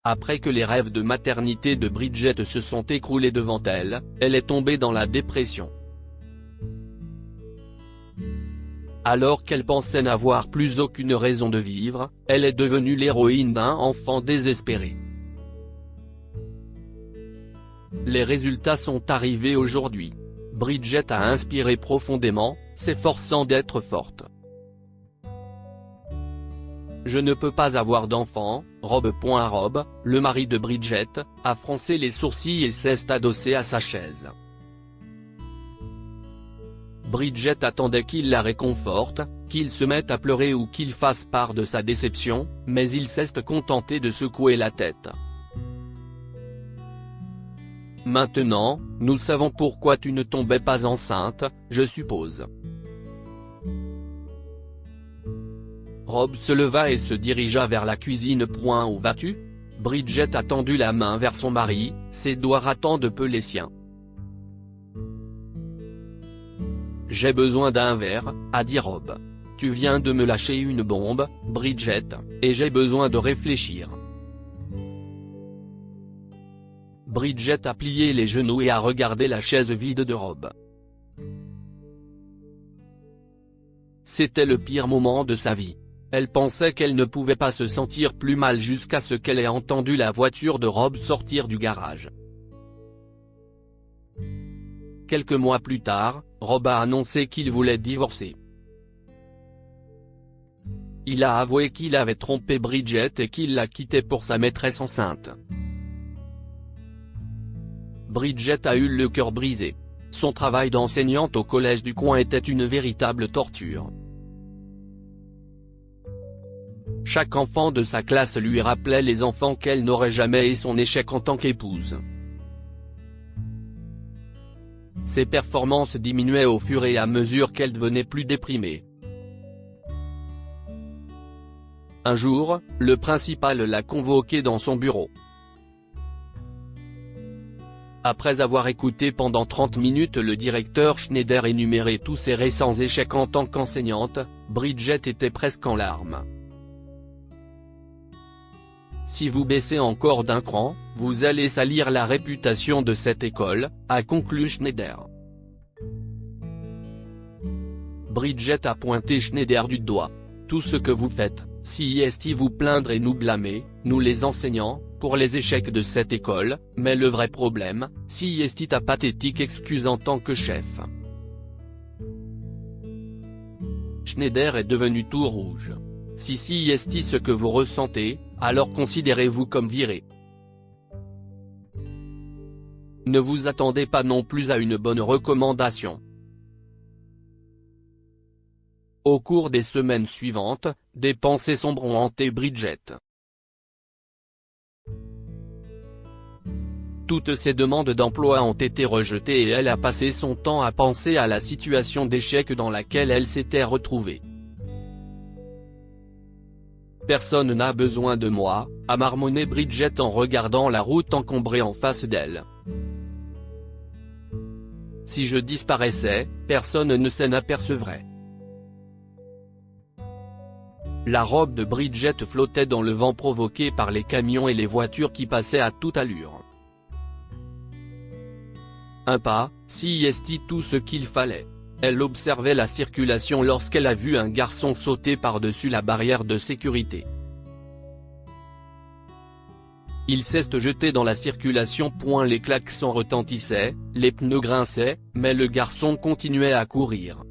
Après que les rêves de maternité de Bridget se sont écroulés devant elle, elle est tombée dans la dépression. Alors qu'elle pensait n'avoir plus aucune raison de vivre, elle est devenue l'héroïne d'un enfant désespéré. Les résultats sont arrivés aujourd'hui. Bridget a inspiré profondément, s'efforçant d'être forte. Je ne peux pas avoir d'enfant, Rob, le mari de Bridget, a froncé les sourcils et s'est adossé à sa chaise. Bridget attendait qu'il la réconforte, qu'il se mette à pleurer ou qu'il fasse part de sa déception, mais il s'est contenté de secouer la tête. Maintenant, nous savons pourquoi tu ne tombais pas enceinte, je suppose. Rob se leva et se dirigea vers la cuisine. Où vas-tu ? Bridget a tendu la main vers son mari, ses doigts ratant de peu les siens. J'ai besoin d'un verre, a dit Rob. Tu viens de me lâcher une bombe, Bridget, et j'ai besoin de réfléchir. Bridget a plié les genoux et a regardé la chaise vide de Rob. C'était le pire moment de sa vie. Elle pensait qu'elle ne pouvait pas se sentir plus mal jusqu'à ce qu'elle ait entendu la voiture de Rob sortir du garage. Quelques mois plus tard, Rob a annoncé qu'il voulait divorcer. Il a avoué qu'il avait trompé Bridget et qu'il la quittait pour sa maîtresse enceinte. Bridget a eu le cœur brisé. Son travail d'enseignante au collège du coin était une véritable torture. Chaque enfant de sa classe lui rappelait les enfants qu'elle n'aurait jamais et son échec en tant qu'épouse. Ses performances diminuaient au fur et à mesure qu'elle devenait plus déprimée. Un jour, le principal l'a convoquée dans son bureau. Après avoir écouté pendant 30 minutes le directeur Schneider énumérer tous ses récents échecs en tant qu'enseignante, Bridget était presque en larmes. Si vous baissez encore d'un cran, vous allez salir la réputation de cette école, a conclu Schneider. Bridget a pointé Schneider du doigt. Tout ce que vous faites, c'est vous plaindre et nous blâmer, nous les enseignants, pour les échecs de cette école, mais le vrai problème, c'est ta pathétique excuse en tant que chef. Schneider est devenu tout rouge. Si c'est ce que vous ressentez, alors considérez-vous comme viré. Ne vous attendez pas non plus à une bonne recommandation. Au cours des semaines suivantes, des pensées sombres ont hanté Bridget. Toutes ses demandes d'emploi ont été rejetées et elle a passé son temps à penser à la situation d'échec dans laquelle elle s'était retrouvée. Personne n'a besoin de moi, a marmonné Bridget en regardant la route encombrée en face d'elle. Si je disparaissais, personne ne s'en apercevrait. La robe de Bridget flottait dans le vent provoqué par les camions et les voitures qui passaient à toute allure. Un pas, c'est tout ce qu'il fallait. Elle observait la circulation lorsqu'elle a vu un garçon sauter par-dessus la barrière de sécurité. Il s'est jeté dans la circulation. Les klaxons retentissaient, les pneus grinçaient, mais le garçon continuait à courir.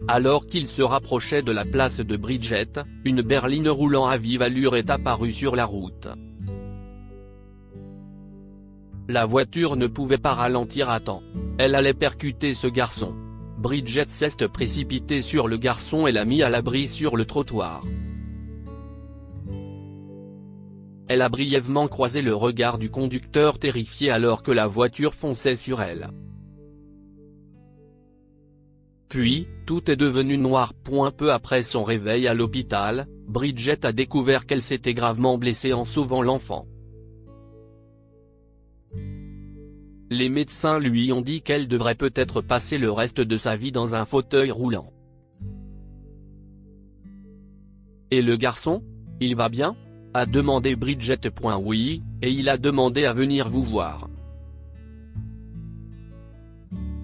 Alors qu'il se rapprochait de la place de Bridget, une berline roulant à vive allure est apparue sur la route. La voiture ne pouvait pas ralentir à temps. Elle allait percuter ce garçon. Bridget s'est précipitée sur le garçon et l'a mis à l'abri sur le trottoir. Elle a brièvement croisé le regard du conducteur terrifié alors que la voiture fonçait sur elle. Puis, tout est devenu noir. Peu après son réveil à l'hôpital, Bridget a découvert qu'elle s'était gravement blessée en sauvant l'enfant. Les médecins lui ont dit qu'elle devrait peut-être passer le reste de sa vie dans un fauteuil roulant. Et le garçon ? Il va bien ? a demandé Bridget. Oui, et il a demandé à venir vous voir.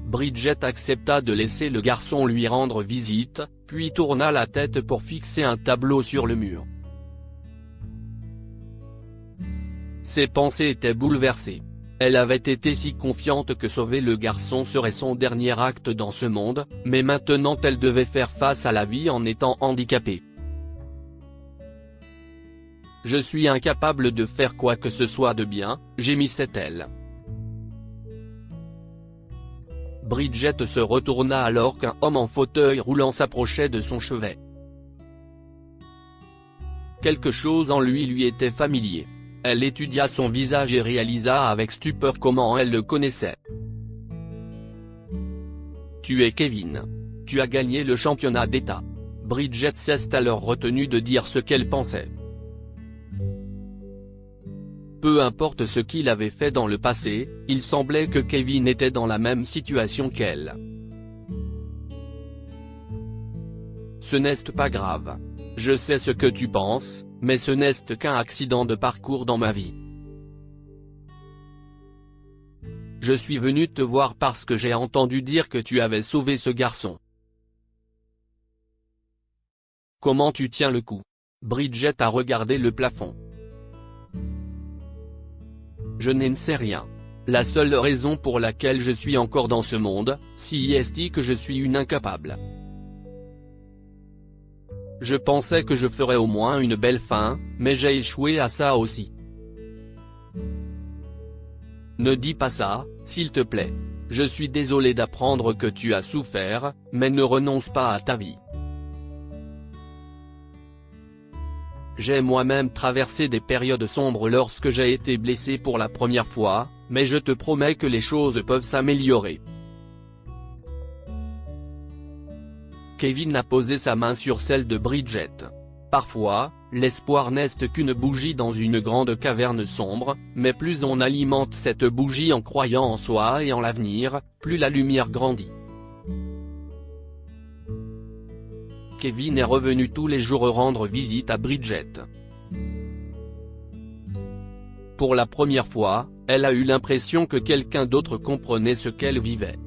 Bridget accepta de laisser le garçon lui rendre visite, puis tourna la tête pour fixer un tableau sur le mur. Ses pensées étaient bouleversées. Elle avait été si confiante que sauver le garçon serait son dernier acte dans ce monde, mais maintenant elle devait faire face à la vie en étant handicapée. « Je suis incapable de faire quoi que ce soit de bien », gémissait-elle. Bridget se retourna alors qu'un homme en fauteuil roulant s'approchait de son chevet. Quelque chose en lui était familier. Elle étudia son visage et réalisa avec stupeur comment elle le connaissait. « Tu es Kevin. Tu as gagné le championnat d'État. » Bridget s'est alors retenue de dire ce qu'elle pensait. Peu importe ce qu'il avait fait dans le passé, il semblait que Kevin était dans la même situation qu'elle. « Ce n'est pas grave. Je sais ce que tu penses, mais ce n'est qu'un accident de parcours dans ma vie. Je suis venu te voir parce que j'ai entendu dire que tu avais sauvé ce garçon. Comment tu tiens le coup ?» Bridget a regardé le plafond. « Je n'en sais rien. La seule raison pour laquelle je suis encore dans ce monde, c'est que je suis une incapable. Je pensais que je ferais au moins une belle fin, mais j'ai échoué à ça aussi. Ne dis pas ça, s'il te plaît. Je suis désolé d'apprendre que tu as souffert, mais ne renonce pas à ta vie. J'ai moi-même traversé des périodes sombres lorsque j'ai été blessé pour la première fois, mais je te promets que les choses peuvent s'améliorer. » Kevin a posé sa main sur celle de Bridget. Parfois, l'espoir n'est qu'une bougie dans une grande caverne sombre, mais plus on alimente cette bougie en croyant en soi et en l'avenir, plus la lumière grandit. Kevin est revenu tous les jours rendre visite à Bridget. Pour la première fois, elle a eu l'impression que quelqu'un d'autre comprenait ce qu'elle vivait.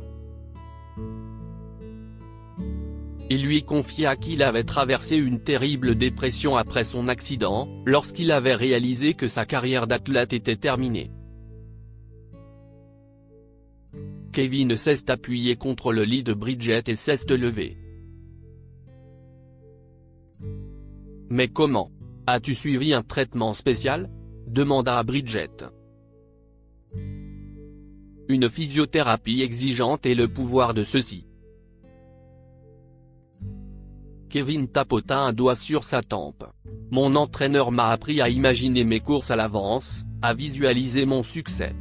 Il lui confia qu'il avait traversé une terrible dépression après son accident, lorsqu'il avait réalisé que sa carrière d'athlète était terminée. Kevin s'est appuyé contre le lit de Bridget et s'est levé. « Mais comment ? As-tu suivi un traitement spécial ? » demanda Bridget. « Une physiothérapie exigeante et le pouvoir de ceci. » Kevin tapota un doigt sur sa tempe. « Mon entraîneur m'a appris à imaginer mes courses à l'avance, à visualiser mon succès.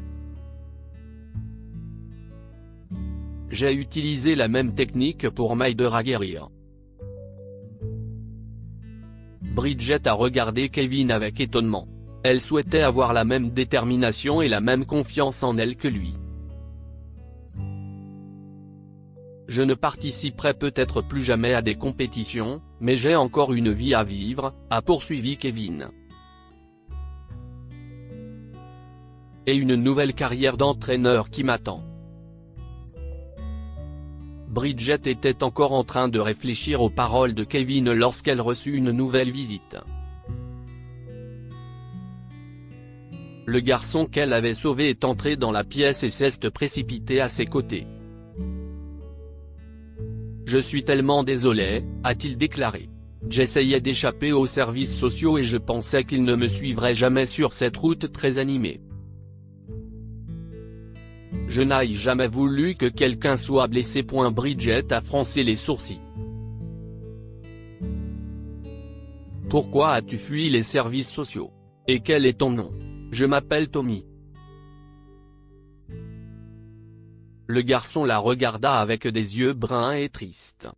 J'ai utilisé la même technique pour m'aider à guérir. » Bridget a regardé Kevin avec étonnement. Elle souhaitait avoir la même détermination et la même confiance en elle que lui. « Je ne participerai peut-être plus jamais à des compétitions, mais j'ai encore une vie à vivre, » a poursuivi Kevin. « Et une nouvelle carrière d'entraîneur qui m'attend. » Bridget était encore en train de réfléchir aux paroles de Kevin lorsqu'elle reçut une nouvelle visite. Le garçon qu'elle avait sauvé est entré dans la pièce et s'est précipité à ses côtés. « Je suis tellement désolé, » a-t-il déclaré. « J'essayais d'échapper aux services sociaux et je pensais qu'ils ne me suivraient jamais sur cette route très animée. Je n'ai jamais voulu que quelqu'un soit blessé. » Bridget a froncé les sourcils. « Pourquoi as-tu fui les services sociaux ? Et quel est ton nom ? » « Je m'appelle Tommy. » Le garçon la regarda avec des yeux bruns et tristes.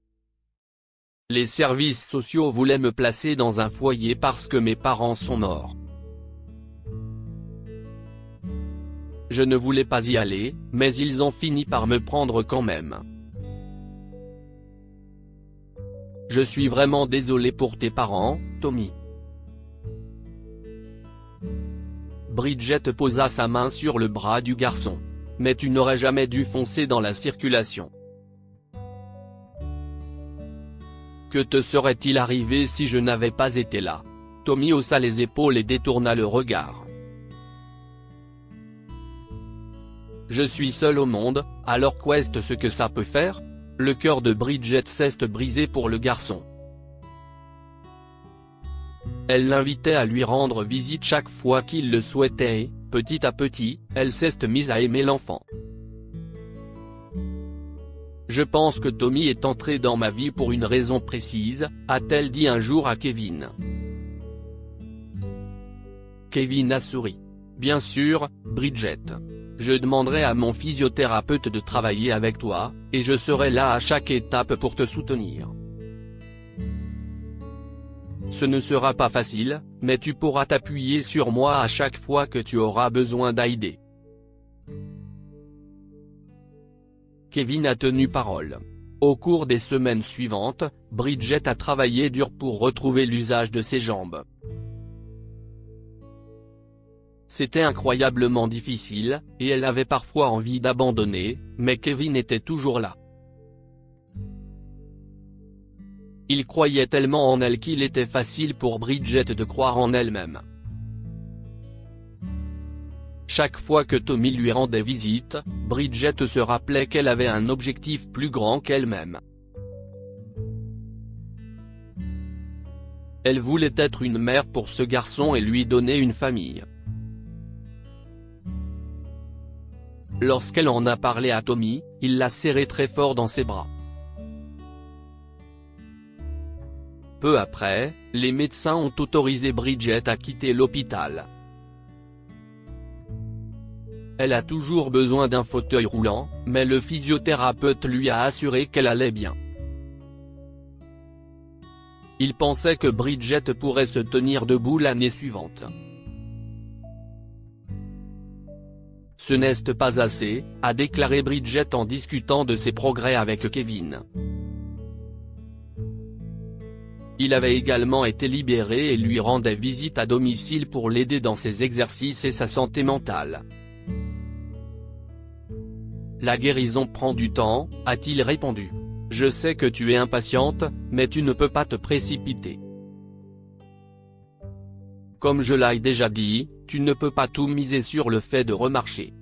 « Les services sociaux voulaient me placer dans un foyer parce que mes parents sont morts. Je ne voulais pas y aller, mais ils ont fini par me prendre quand même. Je suis vraiment désolé pour tes parents, Tommy. » Bridget posa sa main sur le bras du garçon. « Mais tu n'aurais jamais dû foncer dans la circulation. Que te serait-il arrivé si je n'avais pas été là ?» Tommy haussa les épaules et détourna le regard. « Je suis seul au monde, alors qu'est-ce ce que ça peut faire ?» Le cœur de Bridget s'est brisé pour le garçon. Elle l'invitait à lui rendre visite chaque fois qu'il le souhaitait et, petit à petit, elle s'est mise à aimer l'enfant. « Je pense que Tommy est entré dans ma vie pour une raison précise, a-t-elle dit un jour à Kevin. Kevin a souri. « Bien sûr, Bridget. Je demanderai à mon physiothérapeute de travailler avec toi, et je serai là à chaque étape pour te soutenir. Ce ne sera pas facile, mais tu pourras t'appuyer sur moi à chaque fois que tu auras besoin d'aide. » Kevin a tenu parole. Au cours des semaines suivantes, Bridget a travaillé dur pour retrouver l'usage de ses jambes. C'était incroyablement difficile, et elle avait parfois envie d'abandonner, mais Kevin était toujours là. Il croyait tellement en elle qu'il était facile pour Bridget de croire en elle-même. Chaque fois que Tommy lui rendait visite, Bridget se rappelait qu'elle avait un objectif plus grand qu'elle-même. Elle voulait être une mère pour ce garçon et lui donner une famille. Lorsqu'elle en a parlé à Tommy, il l'a serré très fort dans ses bras. Peu après, les médecins ont autorisé Bridget à quitter l'hôpital. Elle a toujours besoin d'un fauteuil roulant, mais le physiothérapeute lui a assuré qu'elle allait bien. Il pensait que Bridget pourrait se tenir debout l'année suivante. « Ce n'est pas assez », a déclaré Bridget en discutant de ses progrès avec Kevin. Il avait également été libéré et lui rendait visite à domicile pour l'aider dans ses exercices et sa santé mentale. « La guérison prend du temps », a-t-il répondu. « Je sais que tu es impatiente, mais tu ne peux pas te précipiter. Comme je l'ai déjà dit, tu ne peux pas tout miser sur le fait de remarcher. »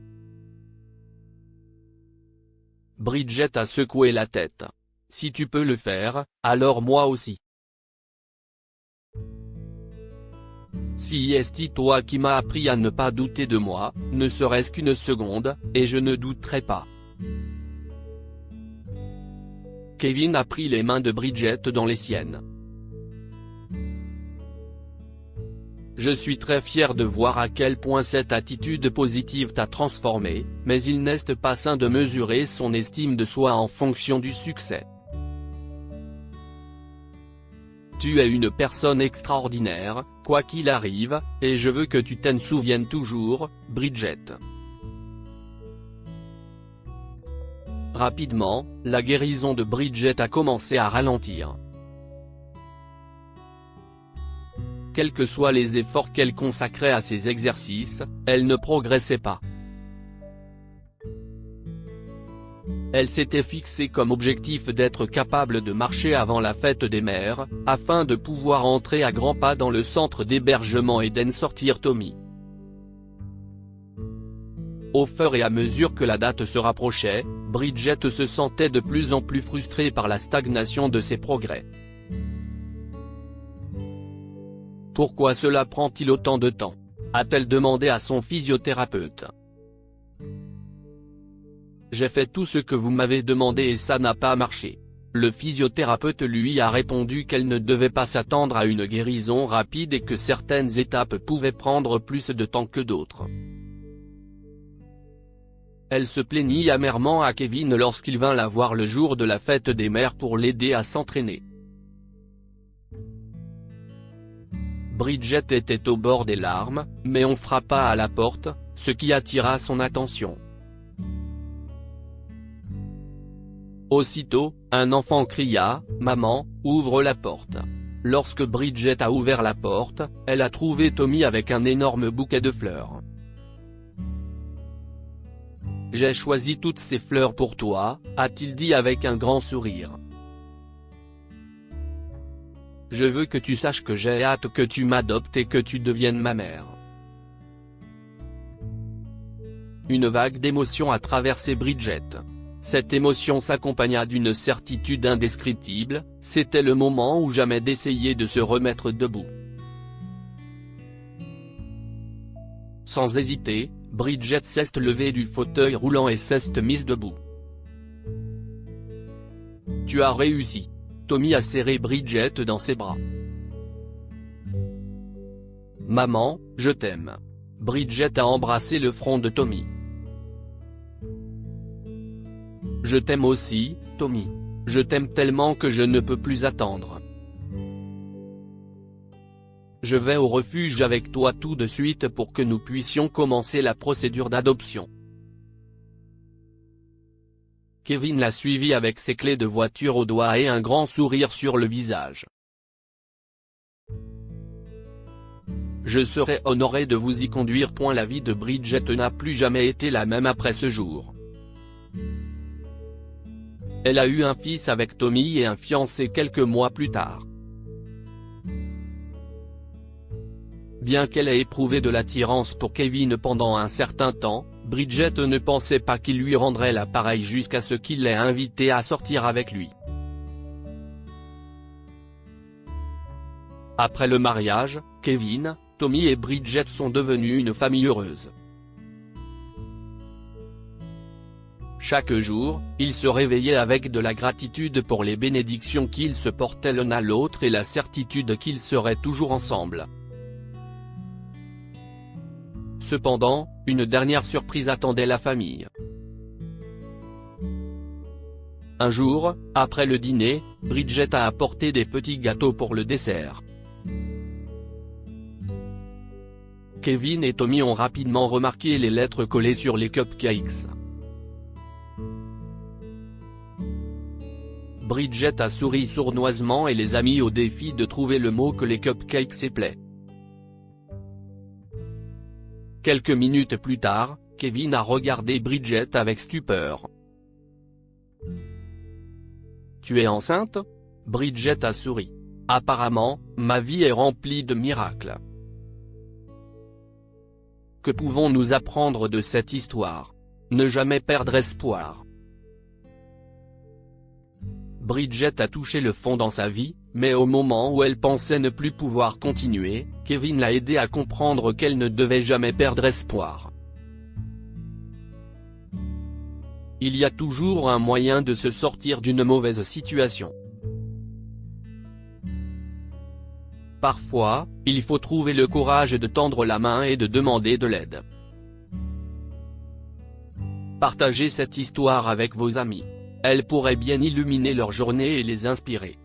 Bridget a secoué la tête. « Si tu peux le faire, alors moi aussi. Si est toi qui m'as appris à ne pas douter de moi, ne serait-ce qu'une seconde, et je ne douterai pas. » Kevin a pris les mains de Bridget dans les siennes. « Je suis très fier de voir à quel point cette attitude positive t'a transformé, mais il n'est pas sain de mesurer son estime de soi en fonction du succès. Tu es une personne extraordinaire, quoi qu'il arrive, et je veux que tu t'en souviennes toujours, Bridget. » Rapidement, la guérison de Bridget a commencé à ralentir. Quels que soient les efforts qu'elle consacrait à ces exercices, elle ne progressait pas. Elle s'était fixée comme objectif d'être capable de marcher avant la fête des mères, afin de pouvoir entrer à grands pas dans le centre d'hébergement et d'en sortir Tommy. Au fur et à mesure que la date se rapprochait, Bridget se sentait de plus en plus frustrée par la stagnation de ses progrès. « Pourquoi cela prend-il autant de temps ?» a-t-elle demandé à son physiothérapeute. « J'ai fait tout ce que vous m'avez demandé et ça n'a pas marché. » Le physiothérapeute lui a répondu qu'elle ne devait pas s'attendre à une guérison rapide et que certaines étapes pouvaient prendre plus de temps que d'autres. Elle se plaignit amèrement à Kevin lorsqu'il vint la voir le jour de la fête des mères pour l'aider à s'entraîner. Bridget était au bord des larmes, mais on frappa à la porte, ce qui attira son attention. Aussitôt, un enfant cria « Maman, ouvre la porte !» Lorsque Bridget a ouvert la porte, elle a trouvé Tommy avec un énorme bouquet de fleurs. « J'ai choisi toutes ces fleurs pour toi », a-t-il dit avec un grand sourire. « Je veux que tu saches que j'ai hâte que tu m'adoptes et que tu deviennes ma mère. » Une vague d'émotion a traversé Bridget. Cette émotion s'accompagna d'une certitude indescriptible, c'était le moment ou jamais d'essayer de se remettre debout. Sans hésiter, Bridget s'est levée du fauteuil roulant et s'est mise debout. « Tu as réussi !» Tommy a serré Bridget dans ses bras. « Maman, je t'aime !» Bridget a embrassé le front de Tommy. « Je t'aime aussi, Tommy. Je t'aime tellement que je ne peux plus attendre. Je vais au refuge avec toi tout de suite pour que nous puissions commencer la procédure d'adoption. » Kevin l'a suivi avec ses clés de voiture au doigt et un grand sourire sur le visage. « Je serai honoré de vous y conduire. » La vie de Bridget n'a plus jamais été la même après ce jour. Elle a eu un fils avec Tommy et un fiancé quelques mois plus tard. Bien qu'elle ait éprouvé de l'attirance pour Kevin pendant un certain temps, Bridget ne pensait pas qu'il lui rendrait l'appareil jusqu'à ce qu'il l'ait invité à sortir avec lui. Après le mariage, Kevin, Tommy et Bridget sont devenus une famille heureuse. Chaque jour, ils se réveillaient avec de la gratitude pour les bénédictions qu'ils se portaient l'un à l'autre et la certitude qu'ils seraient toujours ensemble. Cependant, une dernière surprise attendait la famille. Un jour, après le dîner, Bridget a apporté des petits gâteaux pour le dessert. Kevin et Tommy ont rapidement remarqué les lettres collées sur les cupcakes. Bridget a souri sournoisement et les a mis au défi de trouver le mot que les cupcakes éplaient. Quelques minutes plus tard, Kevin a regardé Bridget avec stupeur. « Tu es enceinte ?» Bridget a souri. « Apparemment, ma vie est remplie de miracles. » Que pouvons-nous apprendre de cette histoire? Ne jamais perdre espoir. Bridget a touché le fond dans sa vie, mais au moment où elle pensait ne plus pouvoir continuer, Kevin l'a aidé à comprendre qu'elle ne devait jamais perdre espoir. Il y a toujours un moyen de se sortir d'une mauvaise situation. Parfois, il faut trouver le courage de tendre la main et de demander de l'aide. Partagez cette histoire avec vos amis. Elle pourrait bien illuminer leur journée et les inspirer.